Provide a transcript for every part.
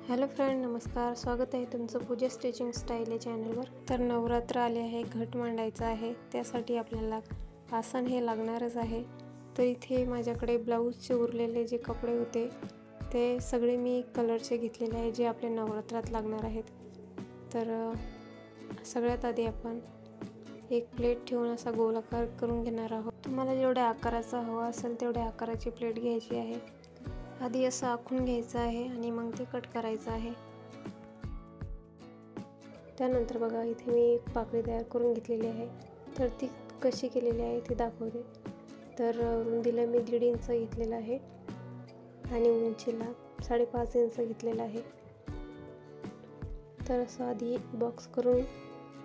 Hello friend, नमस्कार. स्वागत आहे तुमचं पूजा स्टिचिंग स्टाईल या चॅनलवर. तर नवरात्र आले आहे, घट मांडायचा आहे, त्यासाठी आपल्याला आसन हे लागणारच आहे. तर इथे माझ्याकडे ब्लाऊजचे उरलेले जे कपडे होते ते सगळे मी कलरचे घेतलेले आहे, जे आपल्या नवरात्रात लागणार आहेत. तर सगळ्यात आधी आपण एक प्लेट ठेवून असा गोलाकार करून घेणार आहोत. तुम्हाला जेवढ्या आकाराचा हवा असेल तेवढ्या आकाराची प्लेट घ्यायची आहे. आधी असं आखून घ्यायचं आहे आणि मग ते कट करायचं आहे. त्यानंतर बघा, इथे मी एक पाकळी तयार करून घेतलेली आहे. तर ती कशी केलेली आहे ती दाखवते. तर रुंदीला मी 1.5 इंच घेतलेला आहे आणि उंचीला 5.5 इंच घेतलेला आहे. तर असं आधी बॉक्स करून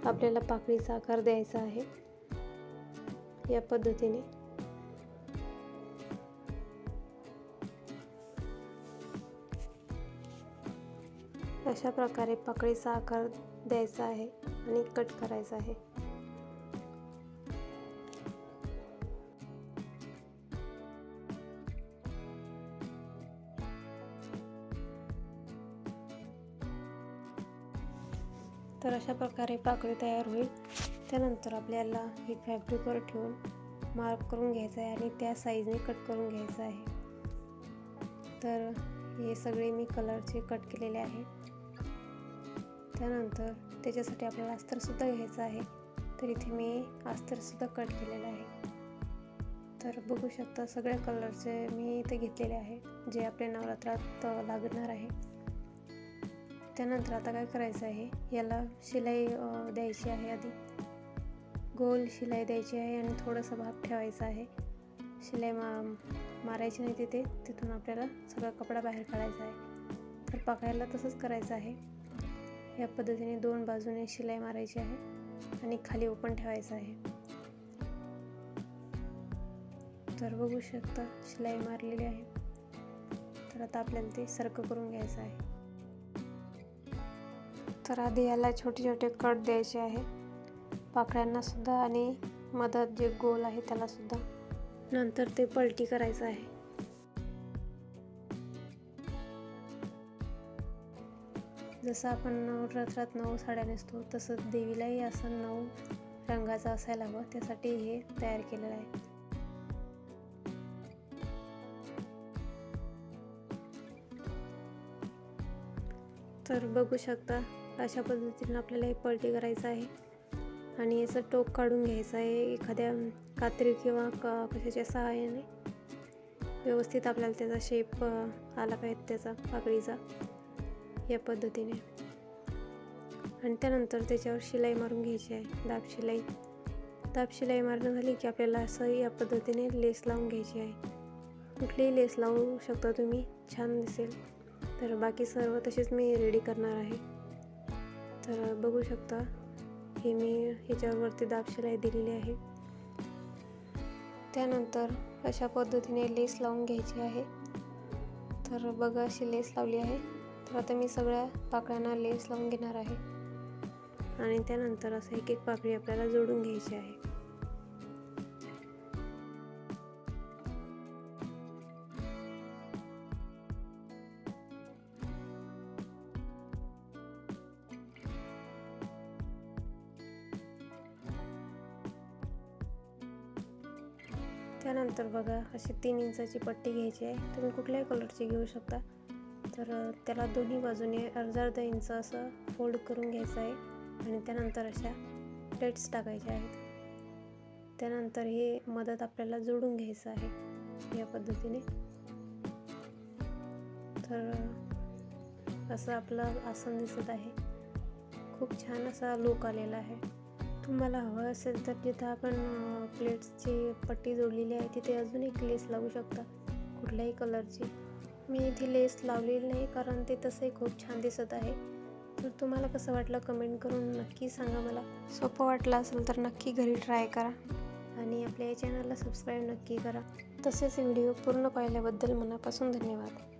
आपल्याला पाकळीचा आकार द्यायचा आहे या पद्धतीने. अशा प्रकारे पाकळीचा आकार द्यायचा आहे आणि कट करायचा आहे. तर अशा प्रकारे पाकळी तयार होईल. त्यानंतर आपल्याला ही फॅब्रिकवर ठेवून मार्क करून घ्यायचं आहे आणि त्या साईजने कट करून घ्यायचं आहे. तर हे सगळे मी कलरचे कट केलेले आहे. त्यानंतर त्याच्यासाठी आपल्याला अस्तरसुद्धा घ्यायचं आहे. तर इथे मी अस्तरसुद्धा कट केलेलं आहे. तर बघू शकता, सगळ्या कलरचे मी इथे घेतलेले आहे, जे आपल्या नवरात्रात लागणार आहे. त्यानंतर आता काय करायचं आहे, याला शिलाई द्यायची आहे. आधी गोल शिलाई द्यायची आहे आणि थोडंसं भाग ठेवायचा आहे. शिलाई मारायची नाही तिथून आपल्याला सगळा कपडा बाहेर काढायचा आहे. तर पाकळ्याला तसंच करायचं आहे. या पद्धतीने 2 बाजूने शिलाई मारायची आहे आणि खाली ओपन ठेवायचं आहे. तर बघू शकता, शिलाई मारलेली आहे. तर आता आपल्याला ते सरकं करून घ्यायचं आहे. तर आधी याला छोटे छोटे कट द्यायचे आहे, पाकळ्यांना सुद्धा आणि मधात जे गोल आहे त्याला सुद्धा. नंतर ते पलटी करायचं आहे. जसं आपण नवरात्रात 9 साड्या नेसतो तसं देवीलाही असं 9 रंगाचा असायला हवं, त्यासाठी हे तयार केलेलं आहे. तर बघू शकता, अशा पद्धतीने आपल्याला हे पलटी करायचं आहे आणि याचं टोक काढून घ्यायचं आहे. एखाद्या कात्री किंवा कशाच्या सहाय्याने व्यवस्थित आपल्याला त्याचा शेप आला पाहिजे, त्याचा पाकळीचा, या पद्धतीने. आणि त्यानंतर त्याच्यावर शिलाई मारून घ्यायची आहे, दाब शिलाई मारणं झाली की आपल्याला असं या पद्धतीने लेस लावून घ्यायची आहे. कुठलीही लेस लावू शकता तुम्ही, छान दिसेल. तर बाकी सर्व तसेच मी रेडी करणार आहे. तर बघू शकता, हे मी ह्याच्यावरती दाब शिलाई दिलेली आहे. त्यानंतर अशा पद्धतीने लेस लावून घ्यायची आहे. तर बघा, अशी लेस लावली आहे. तर आता मी सगळ्या पाकळ्यांना लेस लावून घेणार आहे आणि त्यानंतर असं एक एक पाकळी आपल्याला जोडून घ्यायची आहे. त्यानंतर बघा, अशी 3 इंचाची पट्टी घ्यायची आहे. तुम्ही कुठल्याही कलरची घेऊ शकता. तर त्याला दोन्ही बाजूने अर्धा इंच असं फोल्ड करून घ्यायचं आहे आणि त्यानंतर अशा प्लेट्स टाकायच्या आहेत. त्यानंतर हे मदत आपल्याला जोडून घ्यायचं आहे या पद्धतीने. तर असं आपलं आसन दिसत आहे. खूप छान असा लुक आलेला आहे. तुम्हाला हवं असेल तर जिथं आपण प्लेट्सची पट्टी जोडलेली आहे तिथे अजून एक लेस लावू शकता, कुठल्याही कलरची. मी इथे लेस लावलेली नाही, कारण ते तसंही खूप छान दिसत आहे. तर तुम्हाला कसं वाटलं कमेंट करून नक्की सांगा मला. सोपं वाटलं असेल तर नक्की घरी ट्राय करा आणि आपल्या या चॅनलला सबस्क्राईब नक्की करा. तसेच व्हिडिओ पूर्ण पाहिल्याबद्दल मनापासून धन्यवाद.